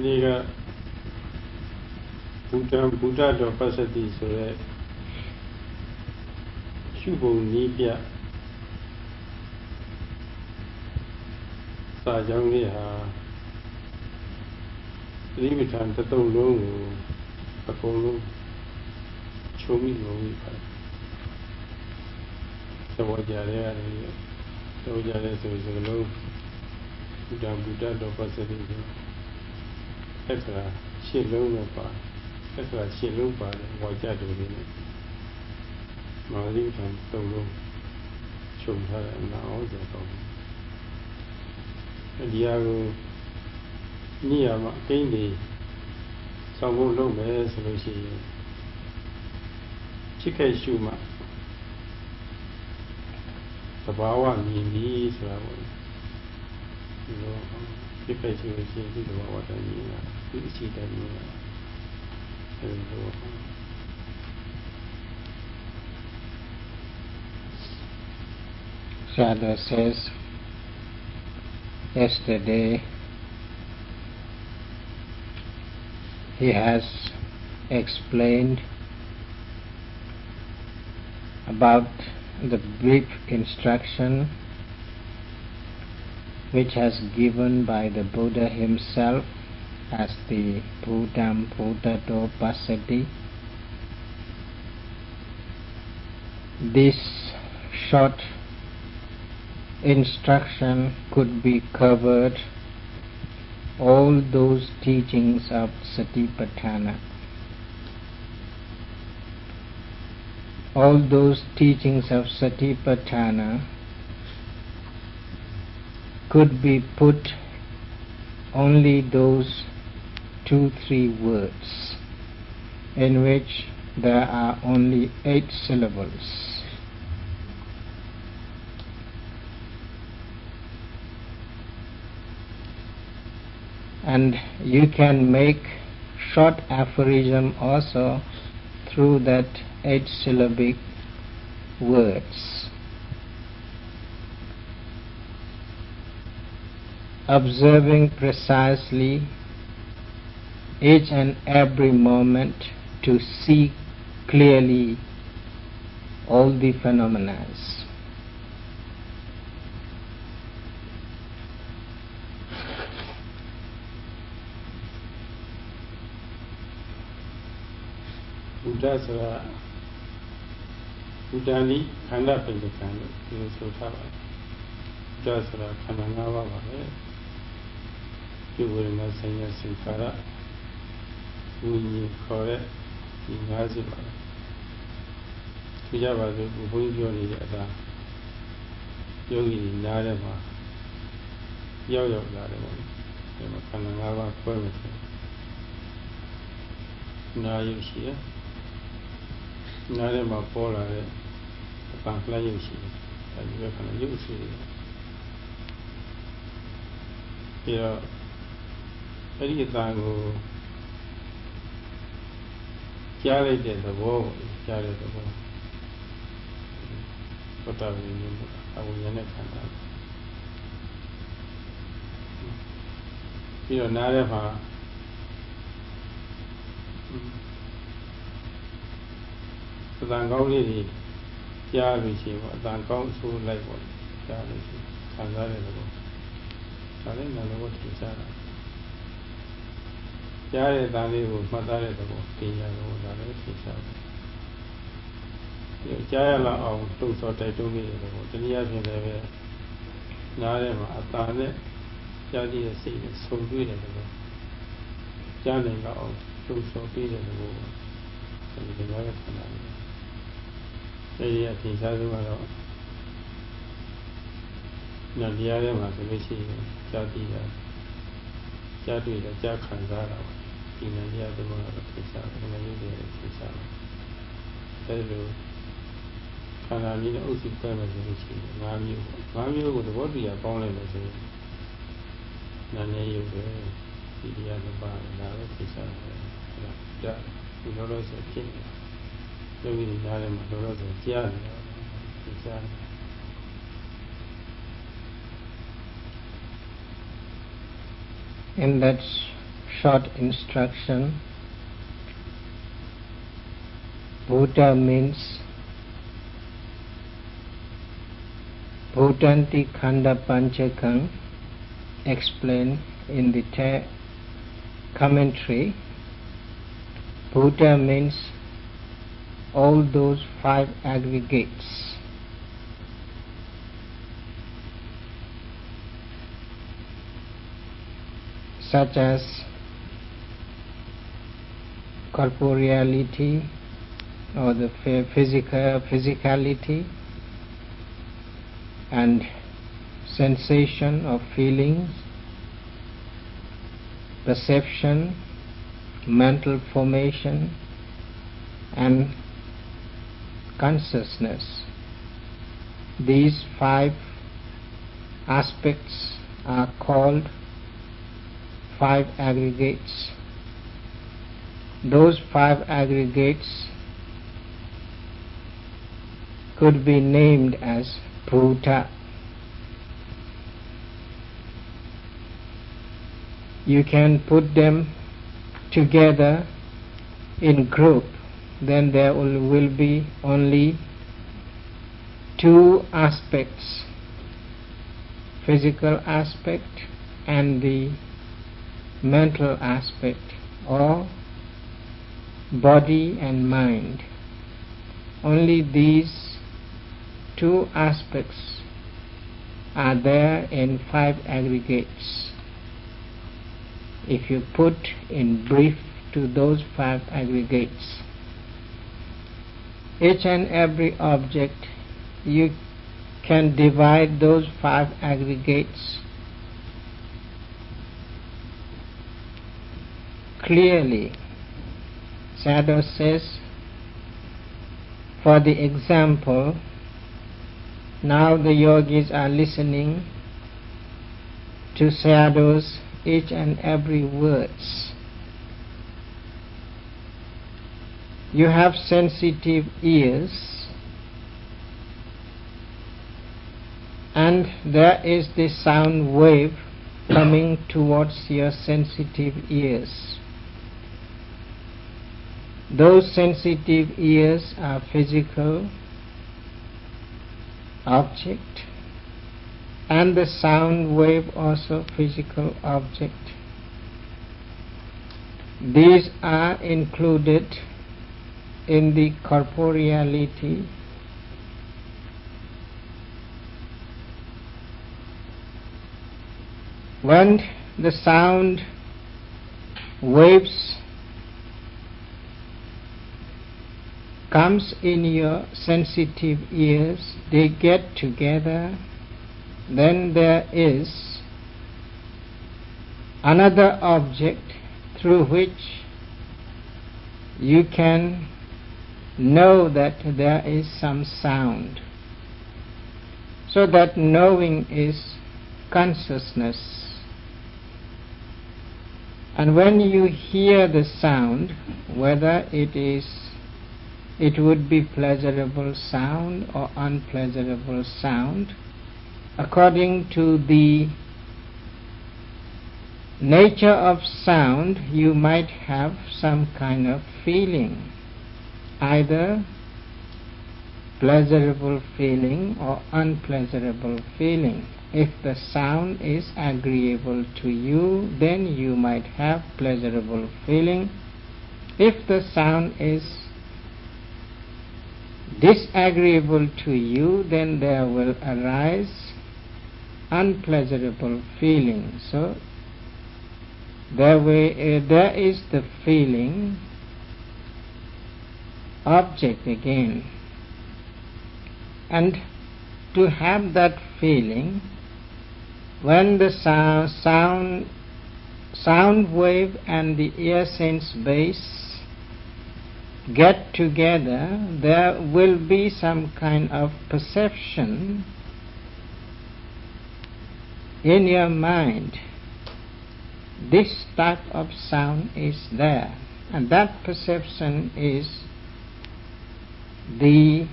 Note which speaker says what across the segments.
Speaker 1: ဒီကဘုရားတော်ပစ္စတိဆိုရဲရှုပုံနည်းပြစာကြောင်းလေးဟာသတိပဋ္ဌာန်တစ်သုံးလုံးကိုအကုန်လုံးခြုံပြီးလုံးပြီးပါတယ်သဘောကြရတယ်သဘောကြတယ်ဆိုစကလုံးဘုရားတော်ပစ္စတိဆိုအဲ့ဒါရှစ်လုံးနဲ့ပါအဲ့ဒါရှစ်လုံးပါတယ်ဝါကြတယ်လေးနဲ့မာလိထံသုံးလုံးခြုံထားတဲ့အနာအောင်ဆိုတော့ဒီဟာကိုညရမှာအကိန်းတွေဆောင်းဖို့လုပ်မယ်ဆိုလို့ရှိရင်ဖြစ်ခဲ့ရှုမှသဘာဝမြင်ပြီးဆိုတာပေါ့ဒီလိုဖြစ်ခဲ့ရှုလို့ရှိရင်ဒီသဘာဝတိုင်းမြင်တာဒီအရှိတိုင်းမြင်တာအဲဒီလို
Speaker 2: Sadhu says, yesterday he has explained about the brief instruction which has given by the Buddha himself as the Buddhato Passati. This short instruction could be covered all those teachings of Satipatthana. All those teachings of Satipatthana could be put only those 2-3 words in which there are only 8 syllables. And you can make short aphorism also through that 8-syllabic words. Observing precisely each and every moment to see clearly all the phenomena.
Speaker 1: Buddha ဆိုတာ Buddha နိခန္ဓာပိဋကံလို့ဒီလိုဆိုထားပါတယ် Buddha ဆိုတာခန္ဓာ၅ပါးပါပဲဒီဝေဒနာဆင်းရဲစိတ်ခါရဝိညာဉ်ခေါ်တဲ့ဒီ၅စုပါပဲဒီကြပါစို့ဘုန်းကြီးပြောနေတဲ့အတိုင်းယောဂီနားထဲမှာရောက်လာတယ်ပေါ့ဒီမှာခန္ဓာ၅ပါးခွဲမယ်ဆိုနာယုရှိရနားထဲမှာပေါ်လာတဲ့အပန်လှရုပ်ရှိတယ်အဲဒီကခဏရုပ်ရှိတယ်ပြီးတော့အဲဒီအတန်ကိုကြားလိုက်တဲ့သဘောကြားတဲ့သဘောဘုဒ္ဓဝိညာဉ်အဝိညာဉ်နဲ့ခန္ဓာပြီးတော့နားထဲမှာအတန်ကောင်းလေးတွေကြားလို့ရှိရင်ပေါ့အတန်ကောင်းဆိုးလိုက်ပေါ့ကြားလို့ရှိရင်ခံစားတဲ့သဘောဒါလည်းနာလို့ထင်ရှားတာကြားတဲ့အတန်လေးကိုမှတ်သားတဲ့သဘောပညာလို့ဒါလည်းထင်ရှားတယ်ဒီကြားရလောက်အောင်လှုပ်ဆော်တိုက်တွန်းနေတဲ့သဘောတနည်းအားဖြင့်လည်းပဲနားထဲမှာအတန်နဲ့ကြားကြည့်တဲ့စိတ်နဲ့ဆုံတွေ့တဲ့သဘောကြားနေတော့အောင်လှုပ်ဆော်ပေးတဲ့သဘောဒီလိုလည်းခန္ဓာအဲဒီအထင်ရှားဆုံးကတော့ညတရားထဲမှာဆိုလို့ရှိရင်ကြားသိတာကြားတွေ့တာကြားခံစားတာဒီညတရားတွေကတော့ထင်ရှားတယ်ငါရုပ်တွေထင်ရှားတယ်အဲဒီလိုခန္ဓာကြီးနဲ့အုပ်စုပဲမယ်ဆိုလို့ရှိရင်၅မျိုးကိုသဘောတရားပေါင်းလိုက်လို့ဆိုရင်နာနေရုပ်ပဲဒီတရားတွေပါတယ်ဒါပဲထင်ရှားတယ်ကြားဒီလိုလို့ဆိုဖြစ်နေယောဂီတွေကြားထဲမှာလောလောဆယ်ကြားနေတာကြား
Speaker 2: In that short instruction. Bhuta means Bhutanti Khanda Panchakam, explained in the commentary. Bhuta means all those 5 aggregates. Such as corporeality or the physicality and sensation of feelings, perception, mental formation and consciousness. These 5 aspects are called 5 aggregates. Those 5 aggregates could be named as Bhuta. You can put them together in group, then there will be only 2 aspects, physical aspect and the mental aspect, or body and mind. Only these 2 aspects are there in 5 aggregates. If you put in brief to those 5 aggregates, each and every object, you can divide those 5 aggregates clearly. Sayadaw says, for the example, now the yogis are listening to Sayadaw's each and every words. You have sensitive ears, and there is the sound wave coming towards your sensitive ears. Those sensitive ears are physical object, and the sound wave also physical object. These are included in the corporeality. When the sound waves comes in your sensitive ears, they get together, then there is another object through which you can know that there is some sound. So that knowing is consciousness. And when you hear the sound, whether it would be pleasurable sound or unpleasurable sound, according to the nature of sound, you might have some kind of feeling, either pleasurable feeling or unpleasurable feeling. If the sound is agreeable to you, then you might have pleasurable feeling. If the sound is disagreeable to you, then there will arise unpleasurable feeling. So there is the feeling object again, and to have that feeling, when the sound wave and the ear sense base get together, there will be some kind of perception in your mind. This type of sound is there, and that perception is the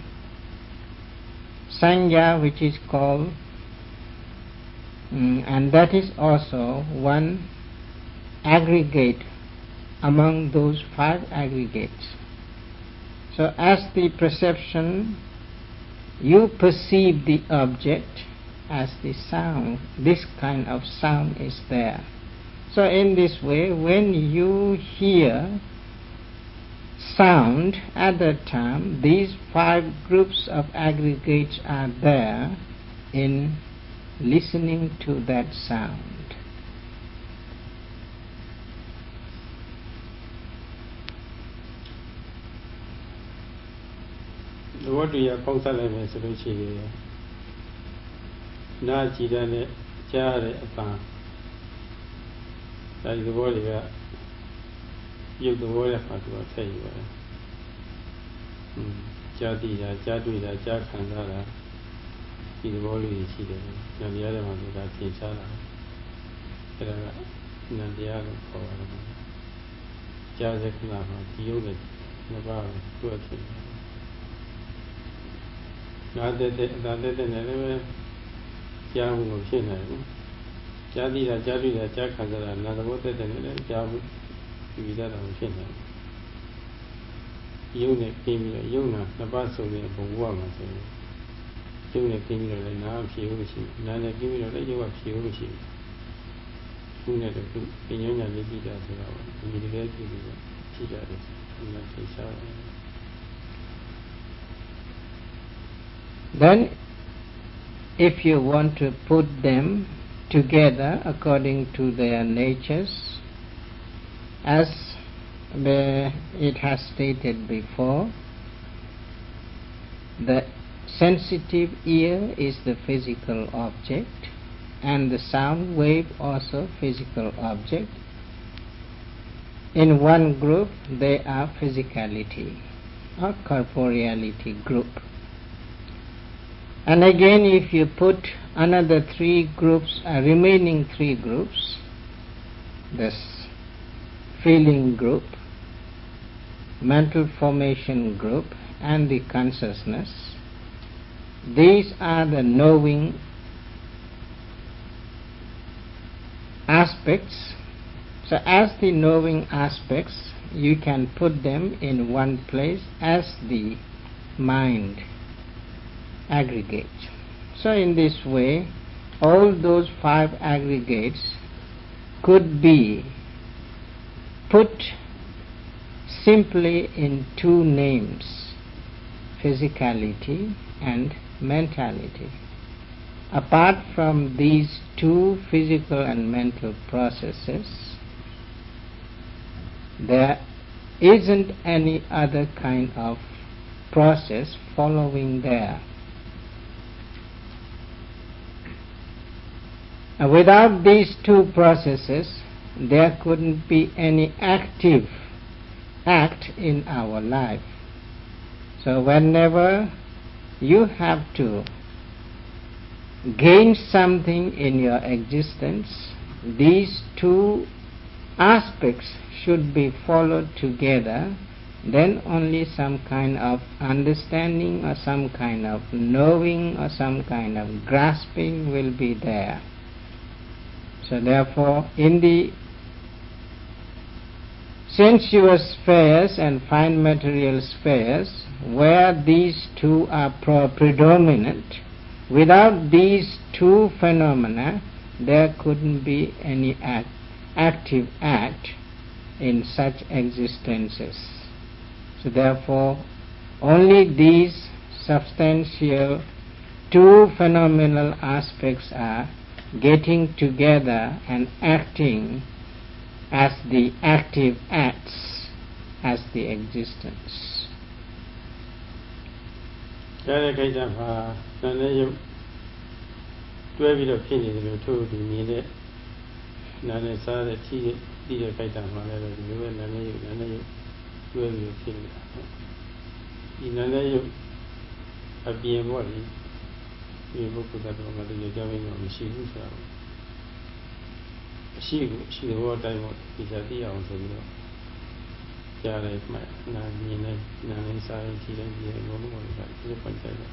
Speaker 2: sanya, which is called, and that is also one aggregate among those 5 aggregates. So as the perception, you perceive the object as the sound. This kind of sound is there. So in this way, when you hear sound at that time, these 5 groups of aggregates are there in listening to that sound.
Speaker 1: What do you call the solution? Not Jidan, Jar upon like the warrior. You the warrior part will tell you. Jadi, Jadu, Jakandara, the warrior is here, and the other one is that Tinsala. And the other for Jazakana, the unit, Navarre, working. Not that never young of China. Jadi, Jakandara, another water than Javu. Without a China. Unit came here, Yuna, the Basso, and woman. Unit came here, and now she was Nana gave me a radio of she was she. Unit of Pinyana Lady does it out. Immediately, she does it.
Speaker 2: Then, if you want to put them together according to their natures, as it has stated before, the sensitive ear is the physical object, and the sound wave also physical object. In one group, they are physicality or corporeality group. And again, if you put another 3 groups, remaining 3 groups, this feeling group, mental formation group, and the consciousness, these are the knowing aspects. So as the knowing aspects, you can put them in one place as the mind aggregate. So in this way, all those 5 aggregates could be put simply in 2 names, physicality and mentality. Apart from these 2 physical and mental processes, there isn't any other kind of process following there. Without these 2 processes, there couldn't be any active act in our life. So whenever you have to gain something in your existence, these 2 aspects should be followed together, then only some kind of understanding or some kind of knowing or some kind of grasping will be there. So therefore, in the sensual spheres and fine material spheres, where these 2 are predominant, without these 2 phenomena, there couldn't be any active act in such existences. So therefore, only these substantial 2 phenomenal aspects are getting together and acting as the active acts, as the existence.
Speaker 1: Nana she was time is at the house of Jara, my Nana Sai, she didn't be a woman like the Pantella.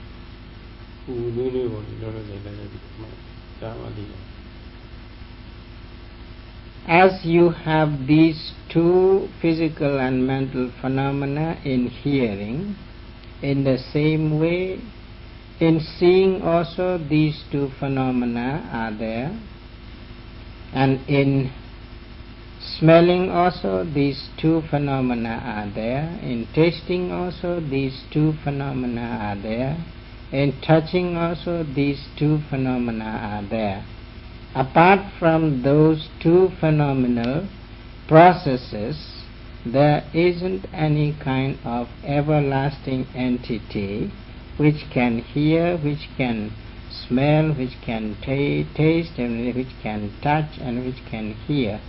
Speaker 1: Who knew what you don't know that my Dama.
Speaker 2: as you have these two physical and mental phenomena in hearing, in the same way, in seeing also these two phenomena are there, and in smelling also these two phenomena are there, in tasting also these two phenomena are there, in touching also these two phenomena are there. Apart from those two phenomenal processes, there isn't any kind of everlasting entity which can hear, which can smell, which can taste, and which can touch, and which can hear.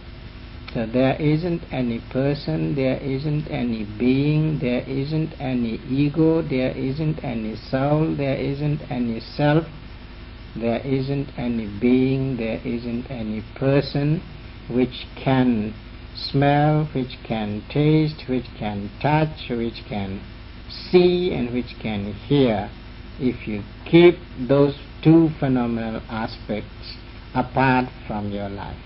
Speaker 2: So there isn't any person, there isn't any being, there isn't any ego, there isn't any soul, there isn't any self, there isn't any being, there isn't any person which can smell, which can taste, which can touch, which can see, and which can hear, if you keep those two phenomenal aspects apart from your life.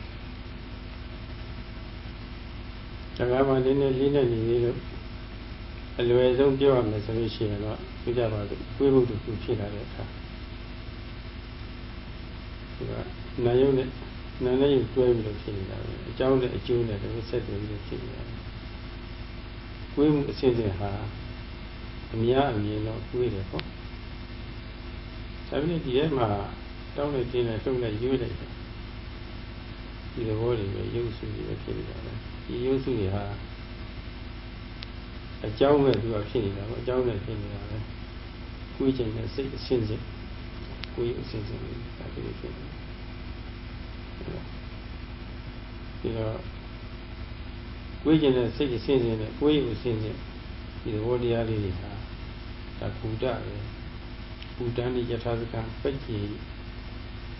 Speaker 1: ဒါကမှလေးနဲ့လေးနဲ့နေသေးလို့အလွယ်ဆုံးပြောရမယ်ဆိုလို့ရှိရင်တော့သိကြပါစို့တွေးဖို့တူဖြစ်လာတဲ့အခါဒီကနာယုံနဲ့နာနဲ့ယုံတွဲပြီးတော့ဖြစ်နေတာပဲအကြောင်းနဲ့အကျိုးနဲ့လည်းဆက်သွယ်ပြီးတော့ဖြစ်နေတာပဲတွေးမှုအစစ်စစ်ဟာအများအမြင်တော့တွေးတယ်ပေါ့ဒါပေမဲ့ဒီထဲမှာတောင်းလိုက်တင်းလိုက်လှုပ်လိုက်ရွေးလိုက်တယ်ဒီသဘောတွေပဲရုပ်စုတွေပဲဖြစ်နေတာပဲဒီရုပ်စုတွေဟာအကြောင်းပဲသူကဖြစ်နေတာပေါ့အကြောင်းနဲ့ဖြစ်နေတာပဲကိုယ်ချိန်နဲ့စိတ်အစဉ်စဉ်ကိုယ်အစဉ်စဉ်ဒါတွေဖြစ်နေပြီးတော့ကိုယ်ချိန်နဲ့စိတ်အစဉ်စဉ်နဲ့ကိုယ်အစဉ်စဉ်ဒီသဘောတရားလေးတွေဟာဒါဘုဒ္ဓပဲဘုဒ္ဓံယထာစကံပัจจิ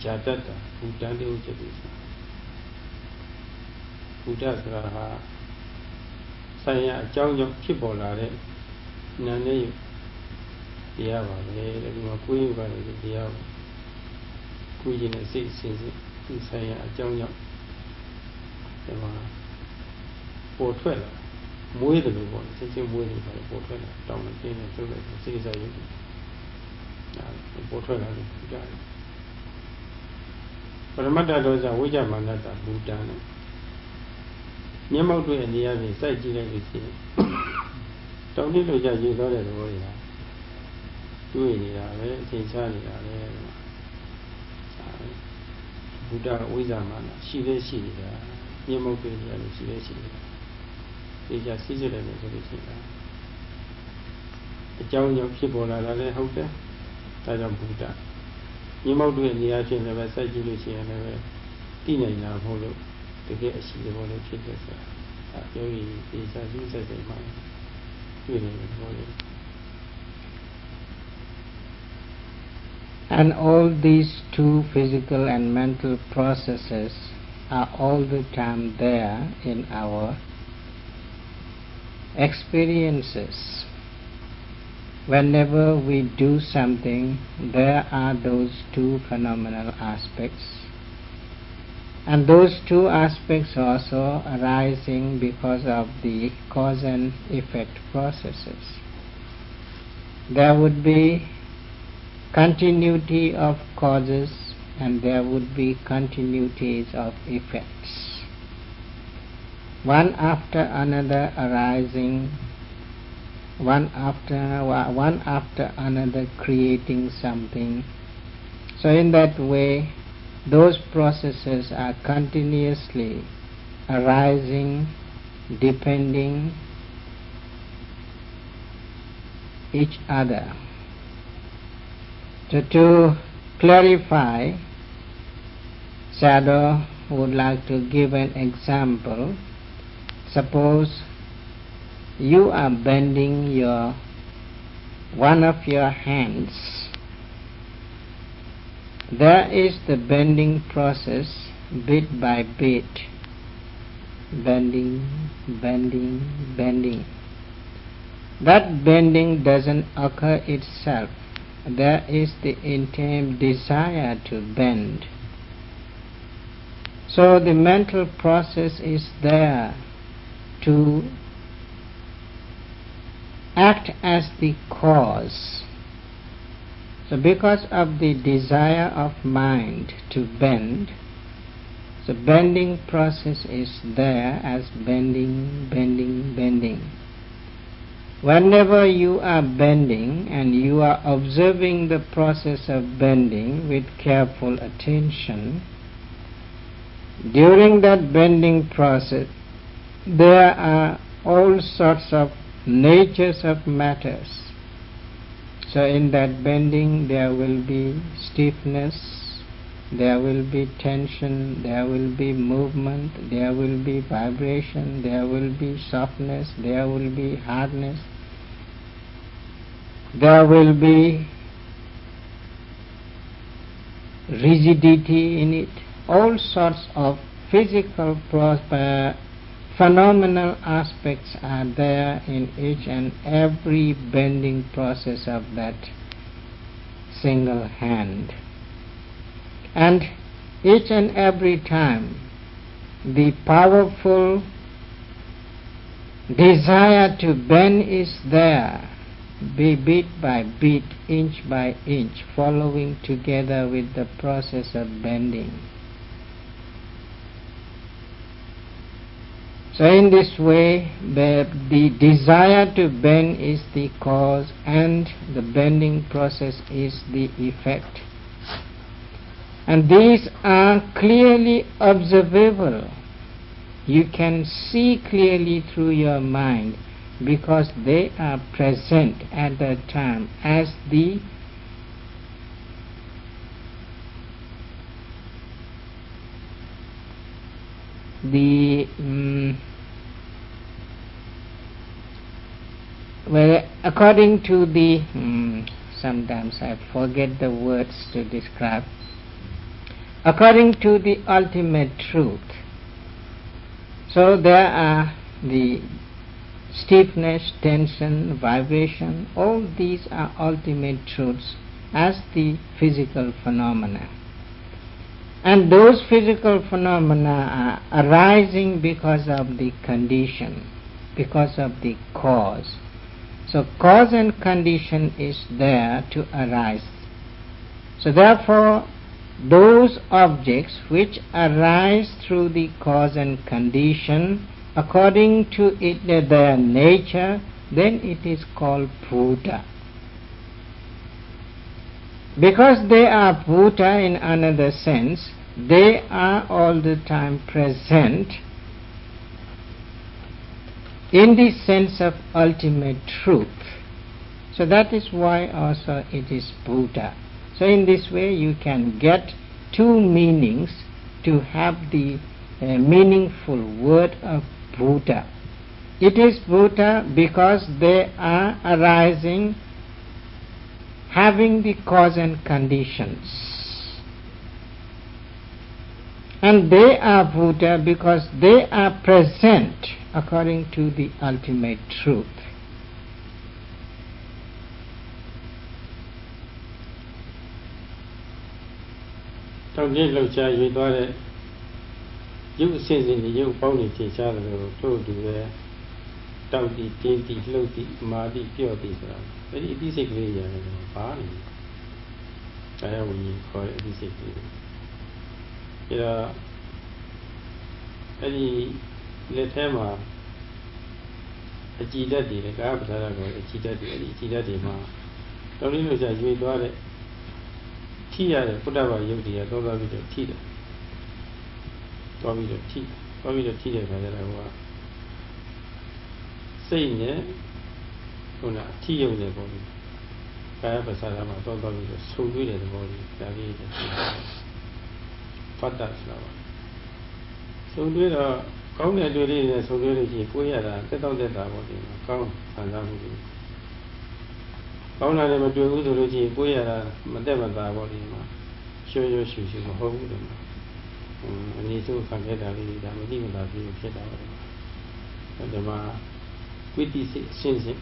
Speaker 1: ဇာတတ္တဘုဒ္ဓံတေဥစ္စတိဘုဒ္ဓဆိုတာဟာဆိုင်ရာအကြောင်းကြောင့်ဖြစ်ပေါ်လာတဲ့နာနဲ့ယုတ်တရားပါပဲဒီမှာကိုယ်ယုတ်ကလည်းတရားကိုယ်ခြင်းနဲ့စိတ်အစဉ်စဉ်ဒီဆိုင်ရာအကြောင်းကြောင့်ဒီမှာပေါ်ထွက်လာမွေးတယ်လို့ပေါ့စိတ်ချင်းမွေးတယ်ပေါ့ပေါ်ထွက်လာတောင်းနေပြင်းနေထုတ်လိုက်စိတ်စားယုတ်ဒါပေါ်ထွက်လာလို့ကြားတယ်ပရမတ္တဒေါသဝိဇ္ဇမာနတဘုဒ္ဓံနဲ့မျက်မှောက်တွေ့အနေအချင်းစိုက်ကြည့်လိုက်လို့ရှိရင်တောင်းတလို့ကြရေသောတဲ့သဘောတွေဟာတွေ့နေတာပဲအချိန်ချနေတာပဲဘုဒ္ဓဝိဇ္ဇမာနရှိသေးရှိနေတာမျက်မှောက်တွေ့နေရလို့ရှိသေးရှိနေတာဒီကြစိစစ်တယ်လို့ဆိုလို့ရှိရင်အကြောင်းကြောင့်ဖြစ်ပေါ်လာတာလည်းဟုတ်တယ်ဒါကြောင့်ဘုဒ္ဓမျက်မှောက်တွေ့အနေအချင်းလည်းပဲစိုက်ကြည့်လို့ရှိရင်လည်းသိနိုင်တာမဟုတ်လို့တကယ်အရှိသဘောလေးဖြစ်တဲ့ဆိုတာပြောရင်ဒီစာစည်းစိတ်စိတ်မှာတွေ့နေတယ်ဘောလေး
Speaker 2: And all these two physical and mental processes are all the time there in our experiences. Whenever we do something, there are those two phenomenal aspects. And those two aspects also arising because of the cause and effect processes. There would be continuity of causes and there would be continuities of effects. One after another arising, one after another creating something. So in that way, those processes are continuously arising, depending each other. So to clarify, Sayadaw would like to give an example. Suppose you are bending one of your hands. There is the bending process bit by bit, bending. That bending doesn't occur itself. There is the intent desire to bend. So the mental process is there to act as the cause. So because of the desire of mind to bend, the bending process is there as bending, bending, bending. Whenever you are bending and you are observing the process of bending with careful attention, during that bending process there are all sorts of natures of matters. So in that bending there will be stiffness, there will be tension, there will be movement, there will be vibration, there will be softness, there will be hardness, there will be rigidity in it. All sorts of physical phenomenal aspects are there in each and every bending process of that single hand. And each and every time the powerful desire to bend is there, be bit by bit, inch by inch, following together with the process of bending. So in this way, the desire to bend is the cause and the bending process is the effect. And these are clearly observable. You can see clearly through your mind because they are present at that time as the well, according to the sometimes I forget the words to describe, according to the ultimate truth. So there are the stiffness, tension, vibration, all these are ultimate truths as the physical phenomena. And those physical phenomena are arising because of the condition, because of the cause. So cause and condition is there to arise. So therefore, those objects which arise through the cause and condition, according to their nature, then it is called bhuta. Because they are bhuta in another sense, they are all the time present in the sense of ultimate truth. So that is why also it is bhuta. So in this way you can get two meanings to have the meaningful word of bhuta. It is bhuta because they are arising, having the cause and conditions. And they are bhuta because they are present according to the ultimate truth.
Speaker 1: Trong cái lâu cha duy đó đấy, dụ sinh sinh dụ bao nhiêu thế cha rồi thôi đủ về, trâu đi tiên đi lâu đi mà đi tiêu đi rồi, cái đi sinh cái gì vậy, phá này, cái nào cũng khỏi đi sinh cái, cái đó, cái gì lệ thế mà, cái chi tiết gì cái áp sát cái chi tiết gì mà, trong cái lâu cha duy đó đấy. Thiရတယ်ဘုဒ္ဓဘာသာယုတ်တရားသွားပြီးတော့ထိတယ်သွားပြီးတော့ထိတဲ့ခါကျတော့ဟိုကစိတ်နဲ့ဟိုနာထိယုတ်တယ်ပေါ့လေကာယပ္ပစာရမှာသွားပြီးတော့ဆုံတွေ့တဲ့သဘောလေးဒါလေးတွေဖတ်တာဆိုတာပါဆုံတွေ့တော့ကောင်းတဲ့တွေ့လေးနဲ့ဆုံတွေ့လို့ရှိရင်ကိုယ်ရတာတက်တော့တက်တာပေါ့ဒီမှာကောင်းခံစားမှုတွေကောင်းလာတယ်မတွေ့ဘူးဆိုလို့ရှိရင်ကိုယ်ရတာမတက်မသားပေါ့ဒီမှာရွှေရွှေမဟုတ်ဘူးတယ်မှာအနေဆုံးခံခဲ့တာလေးဒါမသိမသာပြီးဖြစ်တာပေါ့ဒီမှာဝိတိရှင်းပြီး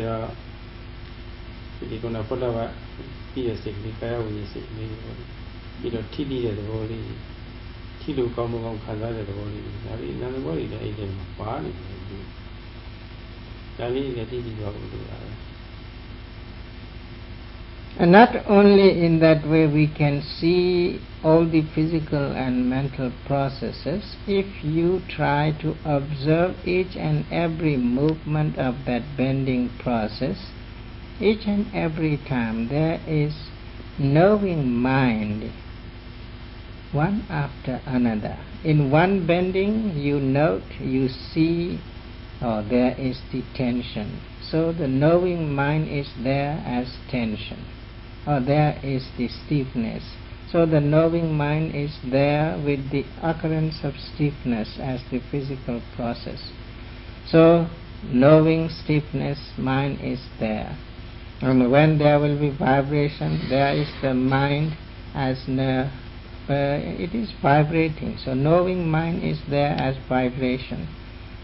Speaker 1: တော့ဒီကုဏဖတ်တော့ပြီးရစိတ်ဒီကာယဝိစိတ်လေးပေါ့ ပြီးတော့ထိတိတဲ့သဘောလေးထိလို့ကောင်းမကောင်းခံစားတဲ့သဘောလေးဒါလေးနာမ်သဘောလေးလည်းအဲ့ဒီမှာပါနေတယ်ဒါလေးလည်းသိပြီးသွားဖို့လိုတာပဲ
Speaker 2: And not only in that way we can see all the physical and mental processes, if you try to observe each and every movement of that bending process, each and every time there is knowing mind, one after another. In one bending you note, you see, oh, there is the tension. So the knowing mind is there as tension. Or there is the stiffness. So the knowing mind is there with the occurrence of stiffness as the physical process. So knowing stiffness, mind is there. And when there will be vibration, there is the mind as nerve. It is vibrating. So knowing mind is there as vibration.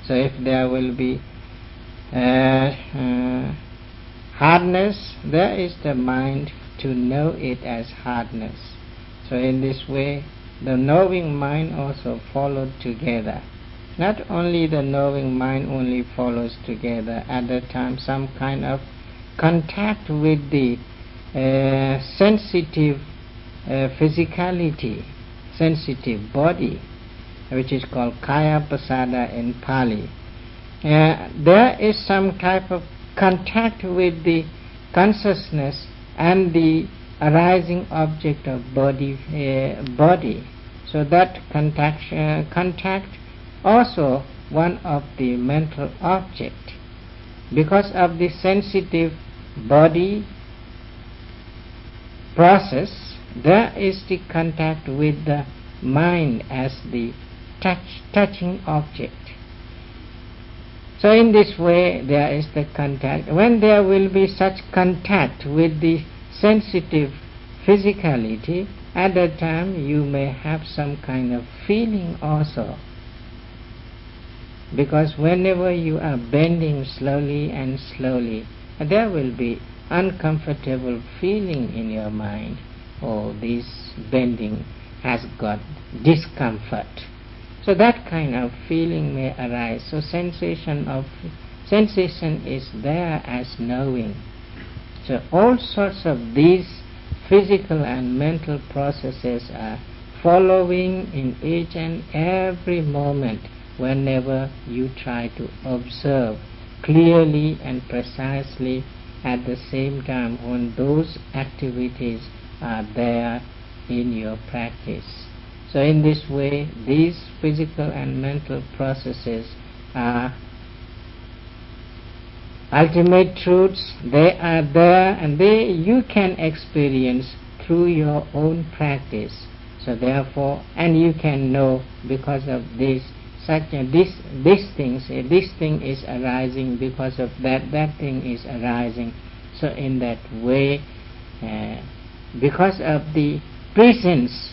Speaker 2: So if there will be hardness, there is the mind to know it as hardness. So in this way, the knowing mind also followed together. Not only the knowing mind only follows together, at the time some kind of contact with the sensitive physicality, sensitive body, which is called kaya pasada in Pali. There is some type of contact with the consciousness and the arising object of body. So that contact also one of the mental object. Because of the sensitive body process, there is the contact with the mind as the touching object. So in this way there is the contact. When there will be such contact with the sensitive physicality, at that time you may have some kind of feeling also. Because whenever you are bending slowly and slowly, there will be uncomfortable feeling in your mind. Oh, this bending has got discomfort. So that kind of feeling may arise. So sensation is there as knowing. So all sorts of these physical and mental processes are following in each and every moment whenever you try to observe clearly and precisely at the same time when those activities are there in your practice. So in this way, these physical and mental processes are ultimate truths. They are there and you can experience through your own practice. So therefore, and you can know because of this, this thing is arising because of that thing is arising. So in that way, because of the presence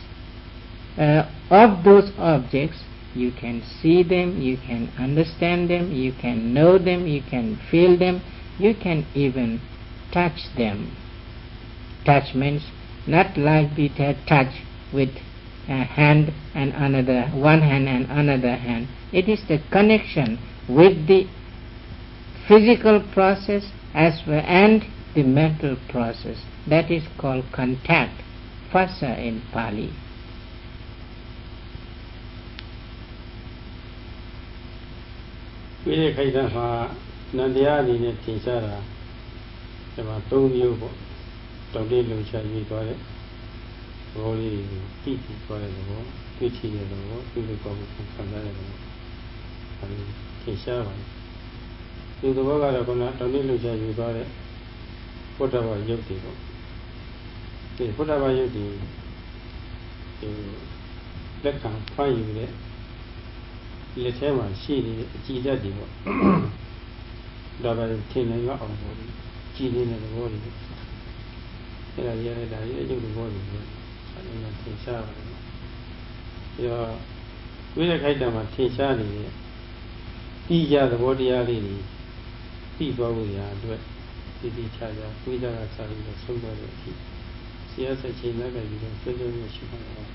Speaker 2: of those objects, you can see them, you can understand them, you can know them, you can feel them, you can even touch them. Touch means not like the touch with a hand and another, one hand and another hand. It is the connection with the physical process as well and the mental process. That is called contact, phassa in Pali.
Speaker 1: We khai da ma nandiya ani ne tin sha da di ma 3 မျိုးပေါ့တောင်တိလုံချရွေးသွားတဲ့ဘောလေးတိတိသွားတဲ့ဘောတွေ့ချတဲ့ဘောတွေ့လို့ကောင်းကိုခံစားတဲ့ဘောအဲဒီသင်ရှားပါတယ်ဒီသဘောကတော့ခုနတောင်တိလုံချရွေးသွားတဲ့ဘုဒ္ဓဘာယုတ်တွေပေါ့ဒီဘုဒ္ဓဘာယုတ်တွေလက်ခံဖတ်ယူတဲ့လက်ထဲမှာရှိနေတဲ့အကြည်ဓာတ်တွေပေါ့ဒါပဲထင်နေရအောင်ပေါ့ကြည်နေတဲ့သဘောတွေအဲ့ဒါရရတာရဲ့အကျုပ်သဘောတွေပေါ့အဲ့ဒါသင်ရှားပါတယ်ပြီးတော့ဝိရခိုက်တံမှာထင်ရှားနေတဲ့တိကျသဘောတရားလေးတွေသိသွားဖို့ရာအတွက်ဒီချာချာဝိဇ္ဇာကစာပြီးတော့ဆုံးသွားတဲ့အထိ Siasa China can be federal Shimon.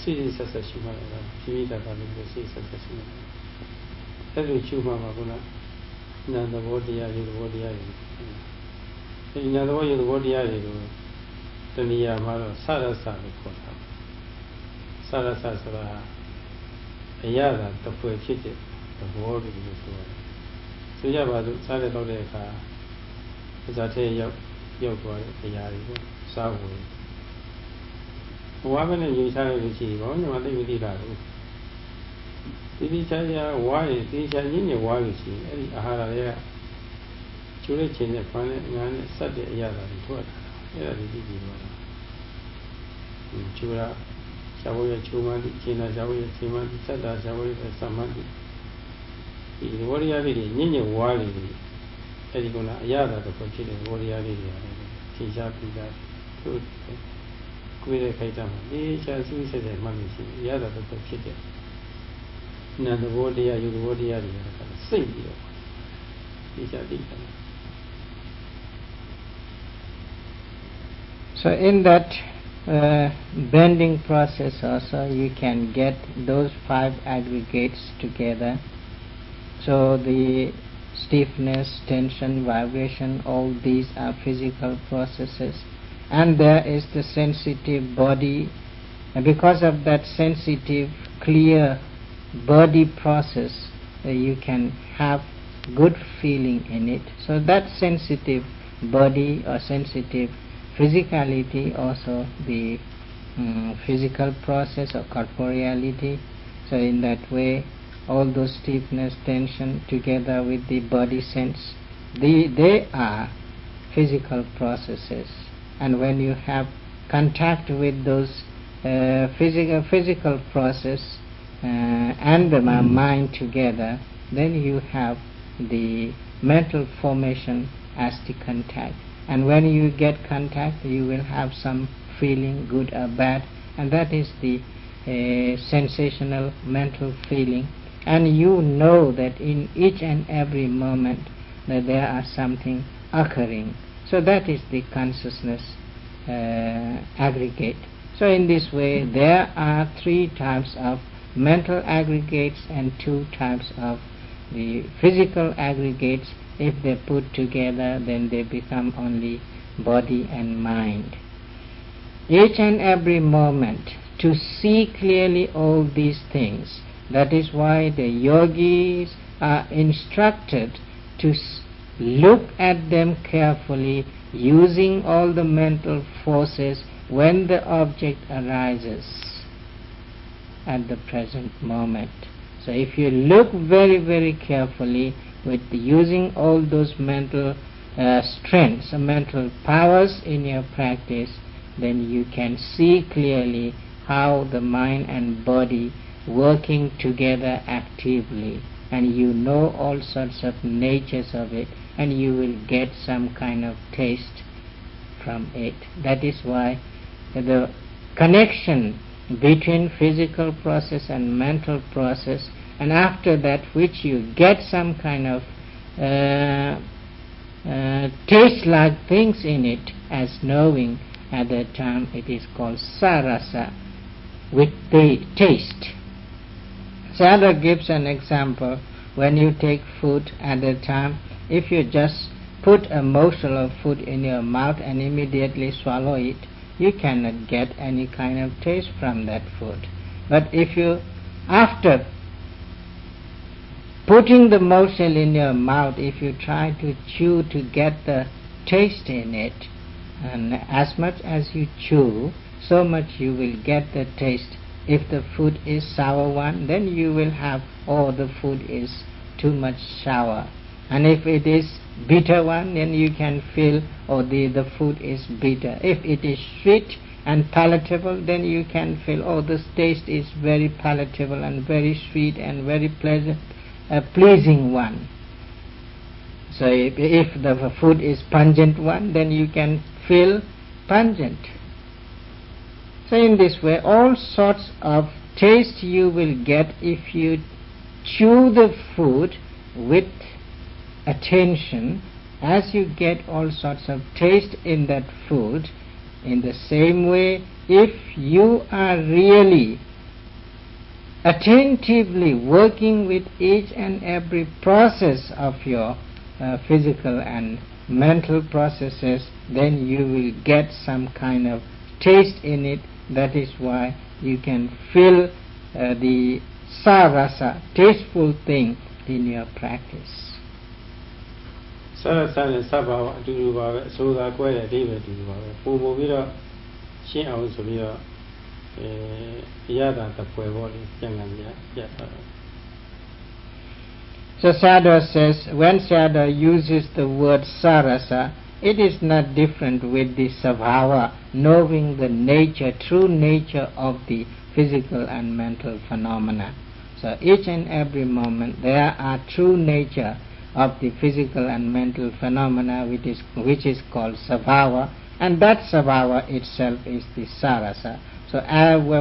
Speaker 1: City as a Shimon, Chivita Valley, successful. Every Chuma Maguna, none the Vodia, in other way, the Vodia, the Niyamara, Sarasa, Sarasa, a yada, the poor chicken, the war with the world. So Yaba, Sarah Odeka, as I tell you, Yoko, a yari, Savu. Woman and you tell you, only one thing we did. Did he tell you why? Did he tell you why we see? I had a year. Children change the fun and such a yada and taught. Yeah, they did. Chura, Savoy, Chuman, China, Savoy, Chiman, Sada, Savoy, Samadi. The warrior lady, Nina Wally, Edigona, Yada, the Pochilla, warrior lady, Tisha, Pida, good. Queer Kaitama, each as we said, money, Yada, the Pochilla. None the warrior, you the warrior, sing you. Tisha,
Speaker 2: So in that bending process also you can get those 5 aggregates together. So the stiffness, tension, vibration, all these are physical processes. And there is the sensitive body. And because of that sensitive, clear body process, you can have good feeling in it. So that sensitive body or sensitive physicality, also the physical process of corporeality. So in that way, all those stiffness, tension, together with the body sense, they are physical processes. And when you have contact with those physical process and the mind together, then you have the mental formation as the contact. And when you get contact, you will have some feeling, good or bad, and that is the sensational mental feeling. And you know that in each and every moment that there are something occurring. So that is the consciousness aggregate. So in this way, there are 3 types of mental aggregates and 2 types of the physical aggregates. If they put together, then they become only body and mind. Each and every moment, to see clearly all these things, that is why the yogis are instructed to look at them carefully, using all the mental forces when the object arises at the present moment. So if you look very, very carefully, with using all those mental strengths, mental powers in your practice, then you can see clearly how the mind and body working together actively, and you know all sorts of natures of it, and you will get some kind of taste from it. That is why the connection between physical process and mental process, and after that which you get some kind of taste-like things in it as knowing, at that time it is called sarasa, with the taste. Sayadaw gives an example. When you take food at that time, if you just put a morsel of food in your mouth and immediately swallow it, you cannot get any kind of taste from that food. But if you, after putting the morsel in your mouth, if you try to chew to get the taste in it, and as much as you chew, so much you will get the taste. If the food is sour one, then you will have, oh, the food is too much sour. And if it is bitter one, then you can feel, oh, the food is bitter. If it is sweet and palatable, then you can feel, oh, this taste is very palatable and very sweet and very pleasant, a pleasing one. So if the food is pungent one, then you can feel pungent. So in this way, all sorts of taste you will get if you chew the food with attention. As you get all sorts of taste in that food, In the same way, if you are really attentively working with each and every process of your physical and mental processes, then you will get some kind of taste in it. That is why you can feel the sarasa, tasteful thing in your practice.
Speaker 1: Sarasa and Sabha to do so that quite a David to Pumovira, she also be Yada the Pueblo, young and Yata.
Speaker 2: So Sayadaw says, when Sayadaw uses the word sarasa, it is not different with the sabhava, knowing the nature, true nature of the physical and mental phenomena. So each and every moment there are true nature of the physical and mental phenomena which is called sabhava, and that sabhava itself is the sarasa. So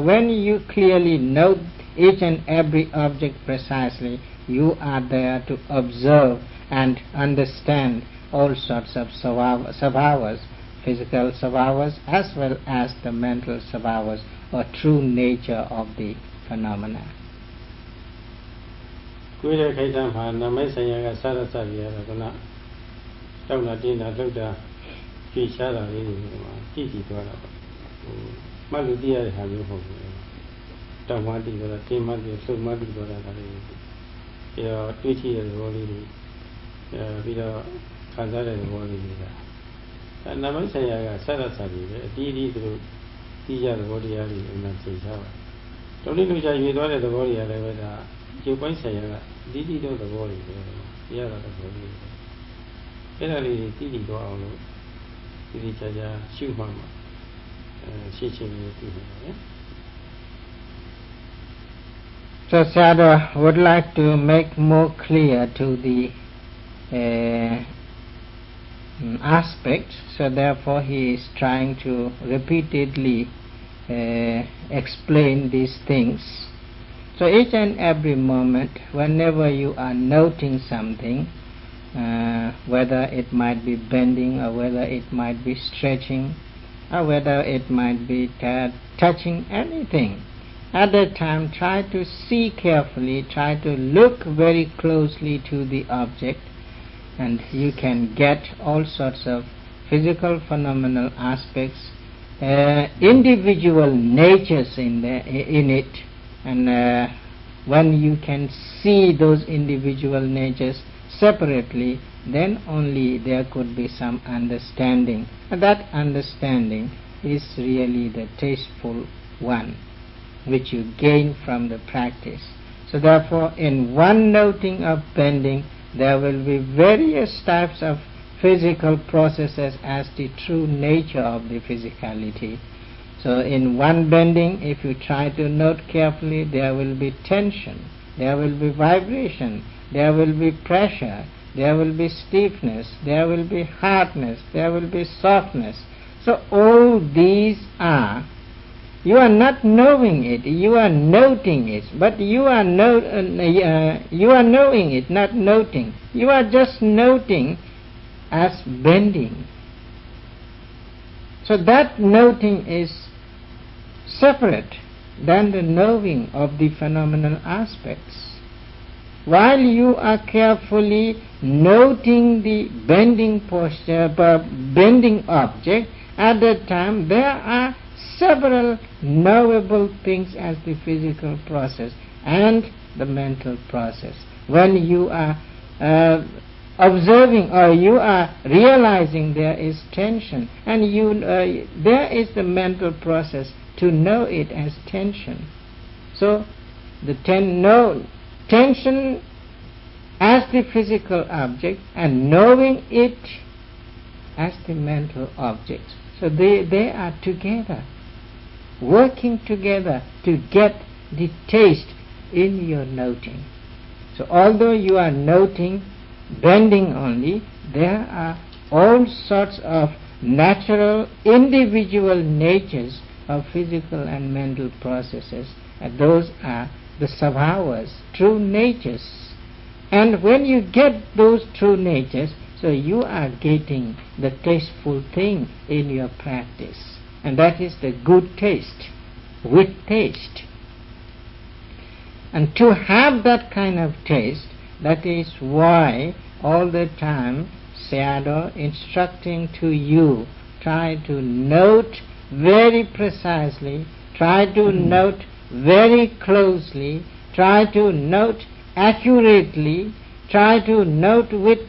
Speaker 2: when you clearly know each and every object precisely, you are there to observe and understand all sorts of sabhavas, physical sabhavas as well as the mental sabhavas, or true nature of the phenomena.
Speaker 1: Kuya Kaitam Namasaya Sarasa Viana, Dona Dina Luda, Kishara, Kiki Dora, Maludia have you home. Tamati or Timati, so Madi Dora, 20 years old, Vida Kazara and Wally. And Namasaya Sarasa, Didi through Tija the body and not say Java. Don't look at you, don't let the body elevator. You point say, did you know the body? Yeah, the body. Generally, did you go out? Did you charge a shoe mama? She
Speaker 2: So Sayadaw would like to make more clear to the aspect, so therefore he is trying to repeatedly explain these things. So each and every moment, whenever you are noting something, whether it might be bending or whether it might be stretching or whether it might be touching anything, at that time try to see carefully, try to look very closely to the object, and you can get all sorts of physical phenomenal aspects, individual natures in it. And when you can see those individual natures separately, then only there could be some understanding. And that understanding is really the tasteful one, which you gain from the practice. So therefore, in one noting of bending, there will be various types of physical processes as the true nature of the physicality. So in one bending, if you try to note carefully, there will be tension, there will be vibration, there will be pressure, there will be stiffness, there will be hardness, there will be softness. So all these are, you are not knowing it, you are noting it, but you are knowing it, not noting. You are just noting as bending. So that noting is separate than the knowing of the phenomenal aspects. While you are carefully noting the bending posture, bending object, at that time there are several knowable things as the physical process and the mental process. When you are observing or you are realizing there is tension, and there is the mental process to know it as tension. So the tension as the physical object and knowing it as the mental object. So they are together, working together to get the taste in your noting. So although you are noting bending only, there are all sorts of natural individual natures of physical and mental processes, and those are the sabhavas, true natures. And when you get those true natures, so you are getting the tasteful thing in your practice. And that is the good taste, with taste. And to have that kind of taste, that is why all the time Sayadaw instructing to you, try to note very precisely, try to note very closely, try to note accurately, try to note with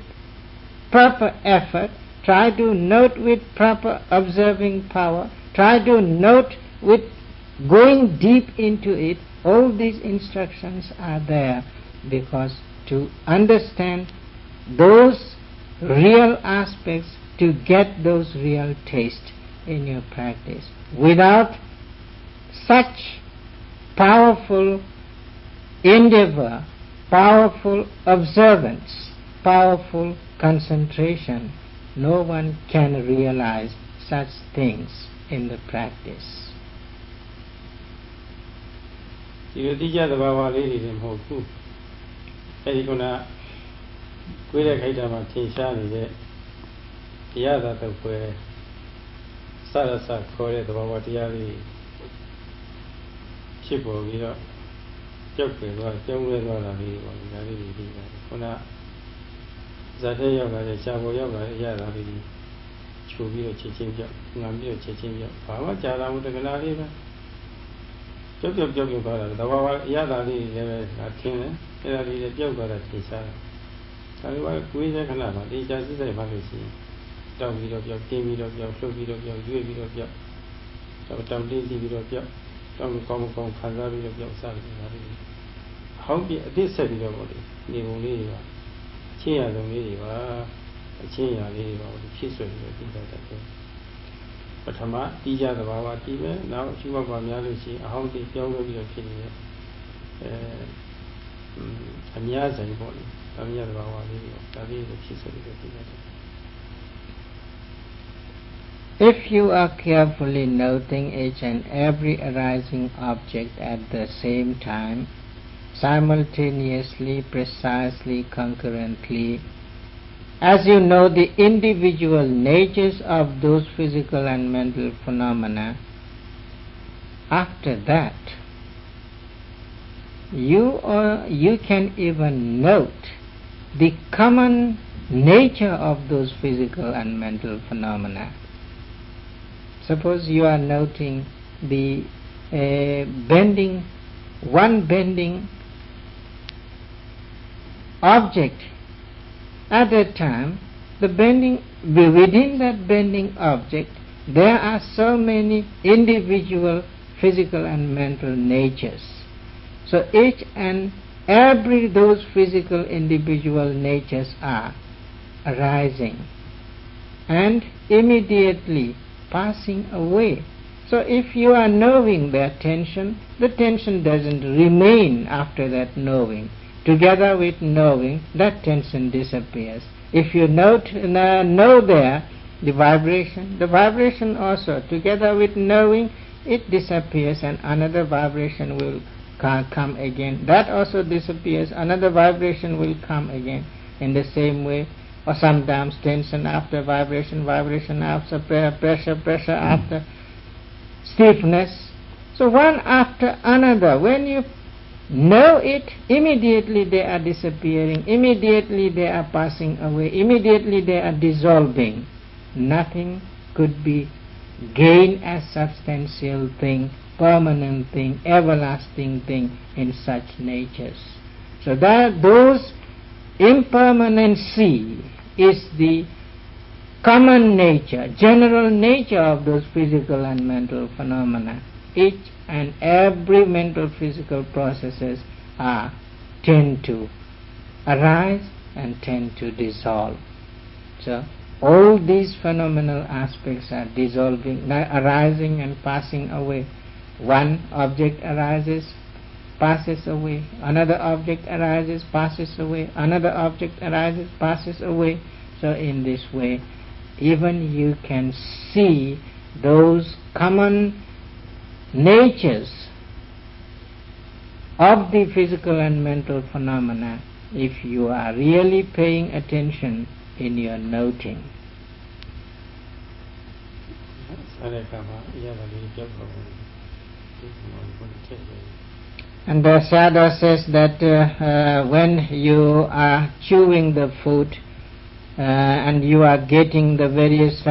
Speaker 2: proper effort, try to note with proper observing power, try to note with going deep into it. All these instructions are there because to understand those real aspects, to get those real taste in your practice. Without such powerful endeavor, powerful observance, powerful concentration, no one can realize such things in the practice.
Speaker 1: ဒီလိုတိကျသဘာဝလေးတွေလည်းမဟုတ်ဘူးအဲဒီကကိုယ်တဲ့ခိုက်တာမှာထင်ရှားနေတဲ့တရားသာတော့ပွဲစရစခေါ်တဲ့သဘာဝတရားလေးဖြစ်ပေါ်ပြီးတော့ကြောက်ပြေသွားကြောင်းလဲသွားတာလေးပေါ့ဒါလေးတွေပြီးတယ်ခုနဇာတ်ရောက်လာတဲ့ရှားပေါ်ရောက်လာတဲ့အရာလေးတွေချိုးပြီးတော့ချက်ချင်းပြောက်ငါပြီးတော့ချက်ချင်းပြောက်ဘာမှကြာလာမှုတက္ကနာလေးပဲကြောက်သွားတာသဘာဝအရာလေးတွေလည်းပဲထင်းတယ်အဲ့ဒါလေးတွေပြောက်သွားတာထင်ရှားတယ်ဒါလိုပဲကိုယ်ရဲ့ခဏမှာဒီချာစစ်စစ်မှလို့ရှိရင်တောက်ပြီးတော့ပြောက်တင်းပြီးတော့ပြောက်လှုပ်ပြီးတော့ပြောက်ရွေ့ပြီးတော့ပြောက်တော့တောက်တင်းပြီးတော့ပြောက်တောက်ကောင်းခံစားပြီးတော့ပြောက်စားတယ်ဒါလေးဟောင်းပြအသစ်ဆက်ပြီးတော့ပေါ့လေနေပုံလေးတွေပါချင်းရဆုံးလေးတွေပါအချင်းရလေးတွေပါဖြစ်ဆွဲပြီးတော့ပြီးတော့တယ်ပထမတီးကြသဘာဝတီးမယ်နောက်ရှိမှပါများလို့ရှိရင်အဟောင်းတွေပြောင်းလို့ပြီးတော့ဖြစ်နေတယ်အများဆိုင်ပေါ့လေအများသဘာဝလေးတွေဒါလေးတွေဖြစ်ဆွဲပြီးတော့ပြီးတော့တယ်
Speaker 2: If you are carefully noting each and every arising object at the same time, simultaneously, precisely, concurrently, as you know the individual natures of those physical and mental phenomena, after that, you can even note the common nature of those physical and mental phenomena. Suppose you are noting the one bending object. At that time, within that bending object, there are so many individual physical and mental natures. So each and every those physical individual natures are arising and immediately passing away. So if you are knowing their tension, the tension doesn't remain after that knowing. Together with knowing, that tension disappears. If you know there the vibration also, together with knowing, it disappears and another vibration will come again. That also disappears, another vibration will come again. In the same way, or sometimes tension after vibration after pressure after stiffness. So one after another, when you know it, immediately they are disappearing, immediately they are passing away, immediately they are dissolving. Nothing could be gained as substantial thing, permanent thing, everlasting thing in such natures. So that those impermanency is the common nature, general nature of those physical and mental phenomena. Each and every mental physical processes tend to arise and tend to dissolve. So all these phenomenal aspects are dissolving, arising and passing away. One object arises, passes away, another object arises, passes away, another object arises, passes away. So in this way, even you can see those common natures of the physical and mental phenomena if you are really paying attention in your noting. And the Sayadaw says that when you are chewing the food and you are getting the various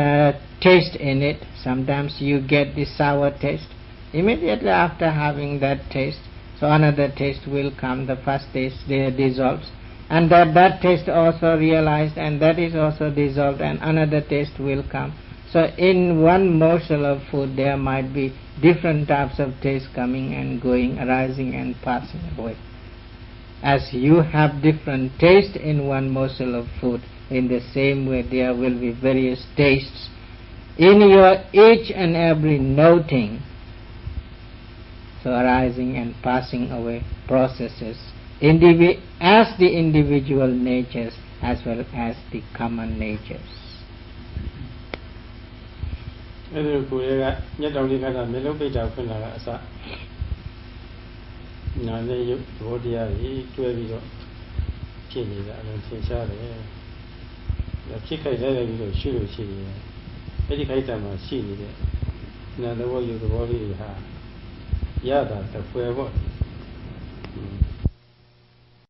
Speaker 2: taste in it, sometimes you get the sour taste. Immediately after having that taste, so another taste will come. The first taste dissolves, and that taste also realized, and that is also dissolved, and another taste will come. So in one morsel of food there might be different types of taste coming and going, arising and passing away. As you have different taste in one morsel of food, in the same way there will be various tastes in your each and every noting, so arising and passing away processes, as the individual natures as well as the common natures.
Speaker 1: အဲ့ဒီကိုယ်ကညက်တောင်လေးကမျက်လုံးပိတ်တာဖွင့်လာတာအစနာနဲ့ရုပ်သဘောတရားကြီးတွဲပြီးတော့ဖြစ်နေတာအလုံးသင်ရှားတယ်။ဖြစ်ခိုက်လိုက်ပြီးတော့ရှုလို့ရှိရင်အဲ့ဒီခိုက်တာမှာရှိနေတဲ့နာသဘောရုပ်သဘောလေးတွေဟာရတာတပွဲပေါ့